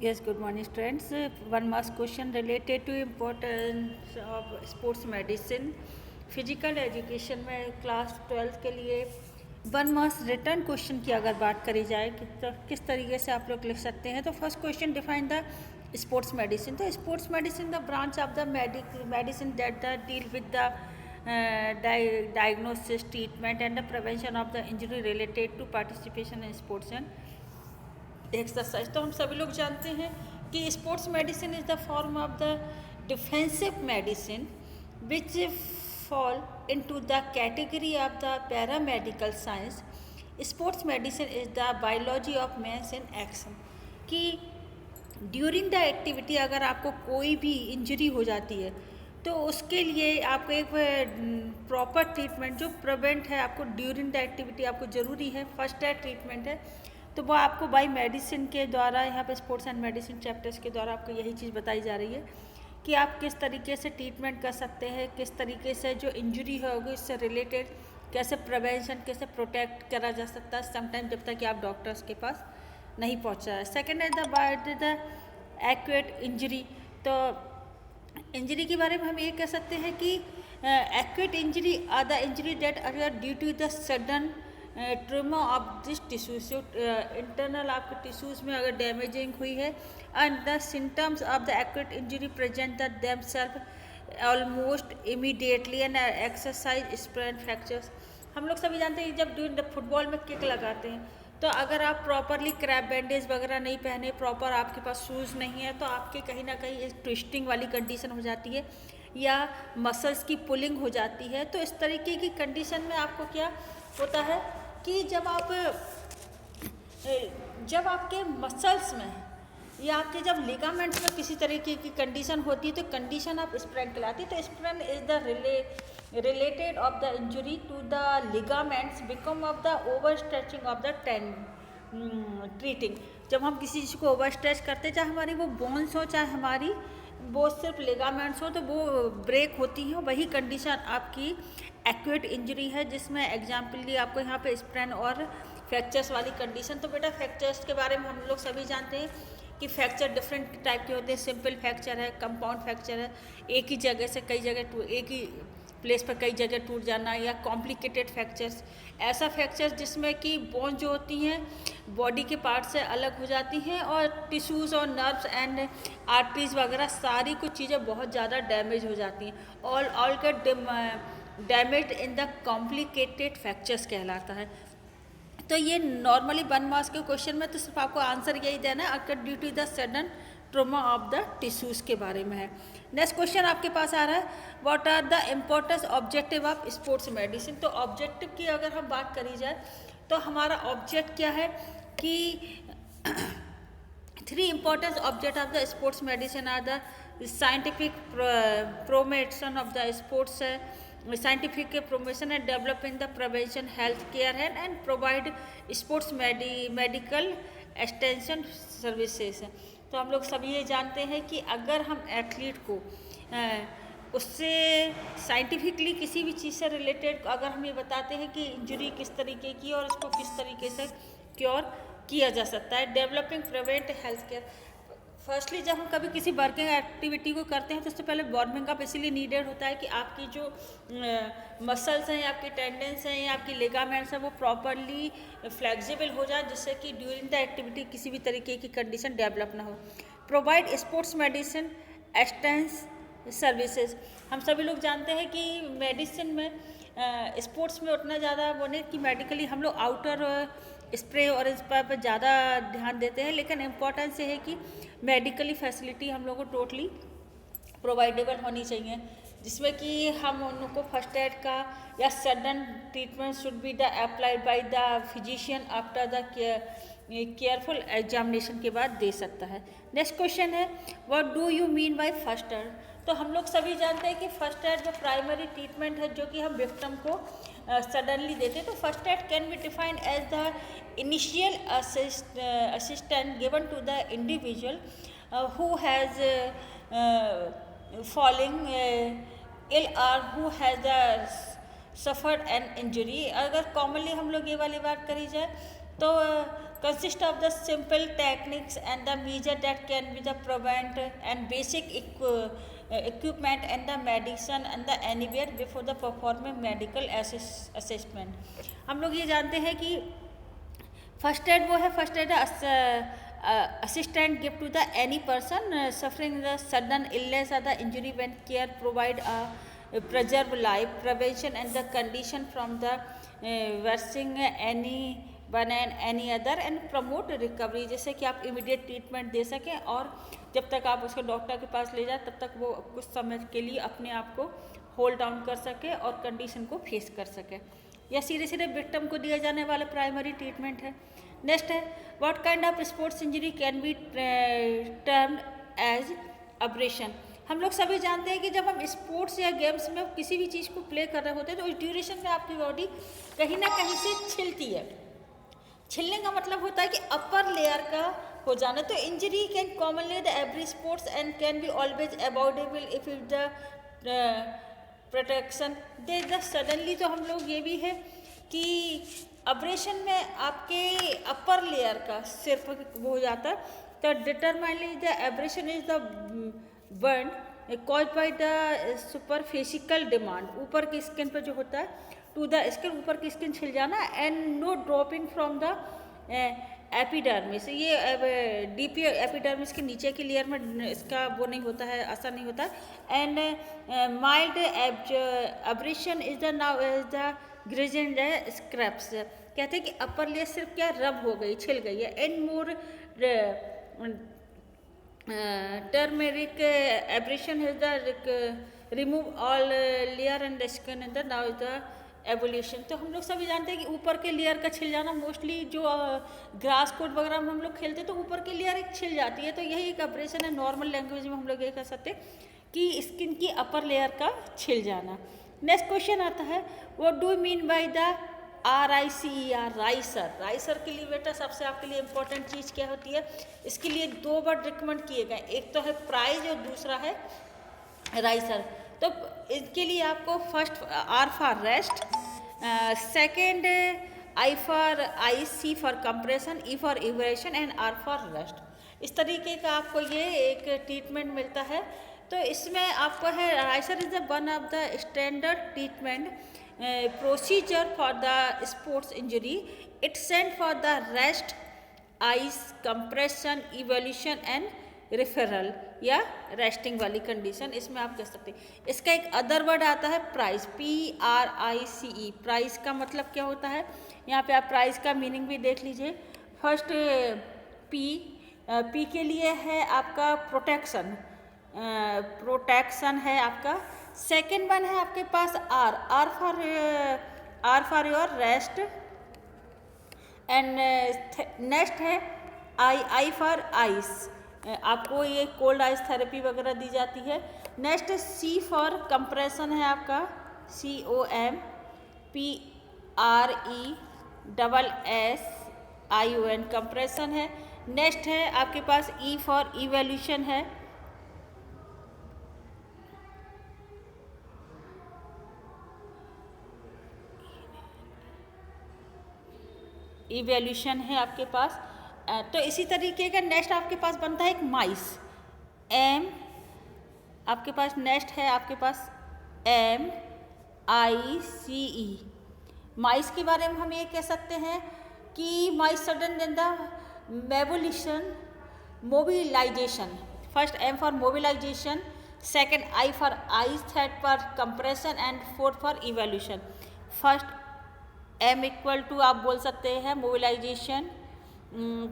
Yes, good morning, students. One must question related to importance of sports medicine. Physical education में class 12 के लिए one mass return question की अगर बात करी जाए कि तो किस तरीके से आप लोग लिख सकते हैं, तो first question define the sports medicine. तो sports medicine the branch of the medicine that the deal with the diagnosis, treatment and the prevention of the injury related to participation in sports and exercise. तो हम सभी लोग जानते हैं कि sports medicine is the form of the defensive medicine which fall into the category of the paramedical science. Sports medicine is the biology of man's in action. कि during the activity अगर आपको कोई भी इंजरी हो जाती है तो उसके लिए आपको एक प्रॉपर ट्रीटमेंट जो प्रिवेंट है आपको ड्यूरिंग द एक्टिविटी आपको ज़रूरी है, फर्स्ट एड ट्रीटमेंट है, तो वो आपको बाई मेडिसिन के द्वारा यहाँ पे स्पोर्ट्स एंड मेडिसिन चैप्टर्स के द्वारा आपको यही चीज़ बताई जा रही है कि आप किस तरीके से ट्रीटमेंट कर सकते हैं, किस तरीके से जो इंजरी होगी इससे रिलेटेड कैसे प्रिवेंशन, कैसे प्रोटेक्ट करा जा सकता है समटाइम जब तक कि आप डॉक्टर्स के पास नहीं पहुँचा है. सेकेंड है द एक्यूट इंजरी. तो इंजरी के बारे में हम ये कह सकते हैं कि acute injury are the injury that अगर due to the sudden trauma of this tissues. जो इंटरनल आपके टिश्यूज़ में अगर डैमेजिंग हुई है and the symptoms of the acute injury present the themselves almost immediately and exercise sprain fractures. हम लोग सभी जानते हैं जब ड्यूरिंग द फुटबॉल में किक लगाते हैं तो अगर आप प्रॉपरली क्रैप बैंडेज वगैरह नहीं पहने, प्रॉपर आपके पास शूज़ नहीं है, तो आपके कहीं ना कहीं एक ट्विस्टिंग वाली कंडीशन हो जाती है या मसल्स की पुलिंग हो जाती है. तो इस तरीके की कंडीशन में आपको क्या होता है कि जब आपके मसल्स में या आपके जब लिगामेंट्स में किसी तरीके की कंडीशन होती है तो कंडीशन आप स्प्रेन कहलाती है. तो sprain is the related of the injury to the ligaments become of the overstretching of the treating. जब हम किसी चीज़ को ओवर स्ट्रेच करते हैं, चाहे हमारी वो बोन्स हो चाहे हमारी वो सिर्फ लिगामेंट्स हो, तो वो ब्रेक होती हैं. वही कंडीशन आपकी एक्यूट इंजरी है जिसमें एग्जाम्पली आपको यहाँ पे स्प्रेन और फ्रैक्चर्स वाली कंडीशन. तो बेटा फ्रैक्चर्स के बारे में हम लोग सभी जानते हैं कि फ्रैक्चर डिफरेंट टाइप के होते हैं. सिंपल फ्रैक्चर है, कंपाउंड फ्रैक्चर है, एक ही जगह से कई जगह एक ही प्लेस पर कई जगह टूट जाना, या कॉम्प्लिकेटेड फ्रैक्चर्स ऐसा फ्रैक्चर्स जिसमें कि बोन जो होती हैं बॉडी के पार्ट से अलग हो जाती हैं और टिश्यूज़ और नर्व्स एंड आर्टरीज वगैरह सारी कुछ चीज़ें बहुत ज़्यादा डैमेज हो जाती हैं. All get damage in the complicated fractures कहलाता है. तो ये नॉर्मली 1 मार्क्स के क्वेश्चन में तो सिर्फ आपको आंसर यही देना है अगर due to the sudden trauma of the tissues के बारे में है. नेक्स्ट क्वेश्चन आपके पास आ रहा है, what are the importance objective of sports medicine. तो ऑब्जेक्टिव की अगर हम बात करी जाए तो हमारा ऑब्जेक्ट क्या है कि 3 importance object of the sports medicine are the scientific promotion of the sports है, scientific promotion and develop in the prevention health care है and provide sports medical extension services है. तो हम लोग सभी ये जानते हैं कि अगर हम एथलीट को उससे साइंटिफिकली किसी भी चीज़ से रिलेटेड अगर हम ये बताते हैं कि इंजरी किस तरीके की और उसको किस तरीके से क्योर किया जा सकता है. Developing prevent health care. Firstly जब हम कभी किसी वर्किंग एक्टिविटी को करते हैं तो उससे पहले वार्मिंग अप इसलिए नीडेड होता है कि आपकी जो मसल्स हैं, आपके टेंडेंस हैं या आपकी लिगामेंट्स हैं वो प्रॉपरली फ्लेक्सिबल हो जाए जिससे कि ड्यूरिंग द एक्टिविटी किसी भी तरीके की कंडीशन डेवलप ना हो. Provide sports medicine expanse services. हम सभी लोग जानते हैं कि मेडिसिन में स्पोर्ट्स में उतना ज़्यादा वो नहीं कि मेडिकली हम लोग आउटर स्प्रे और इस पर ज़्यादा ध्यान देते हैं, लेकिन इम्पोर्टेंस ये है कि मेडिकली फैसिलिटी हम लोगों को टोटली प्रोवाइडेबल होनी चाहिए जिसमें कि हम उनको फर्स्ट एड का या sudden treatment should be the applied by the physician after the careful examination के बाद दे सकता है. नेक्स्ट क्वेश्चन है, what do you mean by first aid. तो हम लोग सभी जानते हैं कि फर्स्ट एड जो प्राइमरी ट्रीटमेंट है जो कि हम विक्टिम को सडनली देते हैं. तो first aid can be defined as the initial assistant given to the individual who has falling ill or who has suffered an injury. अगर कॉमनली हम लोग ये वाली बात करी जाए तो consist of the simple techniques and the measure that can be the prevent and basic equipment and the medicine and the anywhere before the performing medical assessment। हम लोग ये जानते हैं कि फर्स्ट एड वो है, first aid assistant give to the any person suffering the sudden illness or the injury when care provide preserve life, prevention and the condition from the worsening any one and any other and promote recovery। जैसे कि आप immediate treatment दे सकें और जब तक आप उसको doctor के पास ले जाए तब तक वो कुछ समय के लिए अपने आप को होल्ड डाउन कर सके और कंडीशन को फेस कर सके। या सीधे सीधे विक्टिम को दिया जाने वाला प्राइमरी ट्रीटमेंट है। नेक्स्ट है what kind of sports injury can be termed as abrasion. हम लोग सभी जानते हैं कि जब हम स्पोर्ट्स या गेम्स में किसी भी चीज़ को प्ले कर रहे होते हैं तो उस ड्यूरेशन में आपकी बॉडी कहीं ना कहीं से छिलती है। छिलने का मतलब होता है कि अपर लेयर का हो जाना। तो injury can commonly the every sports and can be always avoidable if it the protection they the suddenly. तो हम लोग ये भी है कि अब्रेशन में आपके अपर लेयर का सिर्फ वो हो जाता है। तो determinedly the abrasion is the burn cause by the superficial demand, ऊपर की स्किन पर जो होता है टू द स्किन, ऊपर की स्किन छिल जाना and no dropping from the epidermis. ये डीपी एपिडर्मिस के नीचे की लेयर में इसका वो नहीं होता है, असर नहीं होता है। And mild abrasion is the now is the grazed scraps. कहते हैं कि अपर लेयर सिर्फ क्या रब हो गई, छिल गई है। And more turmeric abrasion is the remove all layer and skin in the now is the evolution. तो हम लोग सभी जानते हैं कि ऊपर के लेयर का छिल जाना, मोस्टली जो ग्रास कोट वगैरह में हम लोग खेलते हैं तो ऊपर की लेयर एक छिल जाती है। तो यही एक ऑपरेशन है। नॉर्मल लैंग्वेज में हम लोग ये कह सकते हैं कि स्किन की अपर लेयर का छिल जाना। नेक्स्ट क्वेश्चन आता है what do mean by the RICER, राइसर। राइसर के लिए बेटा सबसे आपके लिए इम्पोर्टेंट चीज़ क्या होती है, इसके लिए 2 वर्ड रिकमेंड किए गए, एक तो है प्राइज और दूसरा है राइसर। तो इसके लिए आपको first R for rest, second I C for compression, E for elevation and R for rest. इस तरीके का आपको ये एक ट्रीटमेंट मिलता है। तो इसमें आपको है RICER is the one of the standard treatment procedure for the sports injury. It stand for the rest, ice, compression, evolution and referral या रेस्टिंग वाली कंडीशन इसमें आप कह सकते हैं। इसका एक अदर वर्ड आता है प्राइस, PRICE। प्राइस का मतलब क्या होता है, यहाँ पे आप प्राइस का मीनिंग भी देख लीजिए। फर्स्ट P के लिए है आपका प्रोटेक्शन, प्रोटेक्शन है आपका। सेकेंड वन है आपके पास R for your rest and next है I फॉर आइस। आपको ये कोल्ड आइस थेरेपी वगैरह दी जाती है। नेक्स्ट C फॉर कंप्रेशन है आपका, COMPRESSION कंप्रेशन है। नेक्स्ट है आपके पास E फॉर इवोल्यूशन है। इवोल्यूशन है आपके पास। तो इसी तरीके का नेक्स्ट आपके पास बनता है एक माइस, M आपके पास नेक्स्ट है आपके पास MICE। माइस के बारे में हम ये कह सकते हैं कि MICE sudden in the mobilization. First M for mobilization, second I for ice, third for compression and fourth for evolution. First M equal to आप बोल सकते हैं मोबिलाइजेशन,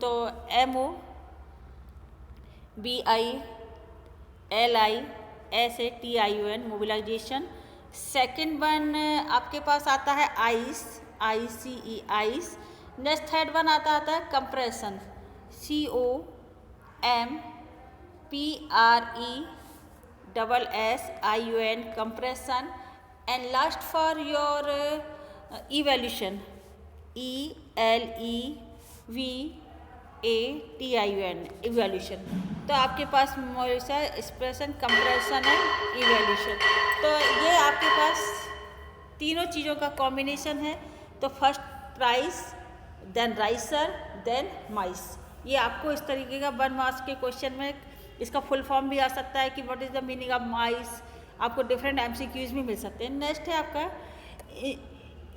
तो MOBILISATION मोबिलाइजेशन। सेकेंड वन आपके पास आता है ice, ICE ice. Next third one आता है compression, COMPRESSION compression. And last for your evolution, ELEVATION evolution. तो आपके पास एक्सप्रेशन, कंप्रेशन एंड इवोल्यूशन। तो ये आपके पास तीनों चीज़ों का कॉम्बिनेशन है। तो फर्स्ट प्राइस, देन राइसर, देन माइस। ये आपको इस तरीके का 1 मार्क्स के क्वेश्चन में इसका फुल फॉर्म भी आ सकता है कि what is the meaning of mice. आपको डिफरेंट MCQs भी मिल सकते हैं। नेक्स्ट है आपका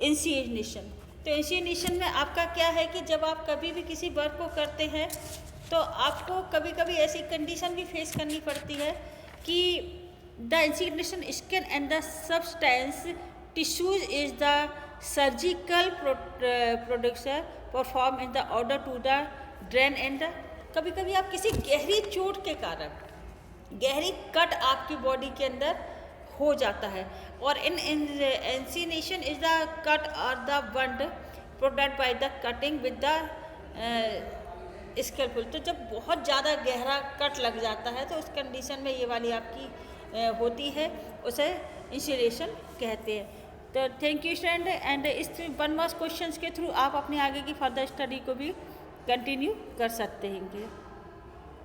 इंसिनेशन। तो इंसिनेशन में आपका क्या है कि जब आप कभी भी किसी वर्क को करते हैं तो आपको कभी कभी ऐसी कंडीशन भी फेस करनी पड़ती है कि the incision skin and the substance tissues is the surgical production perform in the order to the drain and the. कभी कभी आप किसी गहरी चोट के कारण गहरी कट आपकी बॉडी के अंदर हो जाता है और in incision is the cut और the wound product by the cutting with the scalpel. तो जब बहुत ज़्यादा गहरा कट लग जाता है तो उस कंडीशन में ये वाली आपकी होती है, उसे इंसिनेशन कहते हैं। तो थैंक यू स्टूडेंट। एंड इस 1 मार्क्स क्वेश्चंस के थ्रू आप अपने आगे की फर्दर स्टडी को भी कंटिन्यू कर सकते हैं।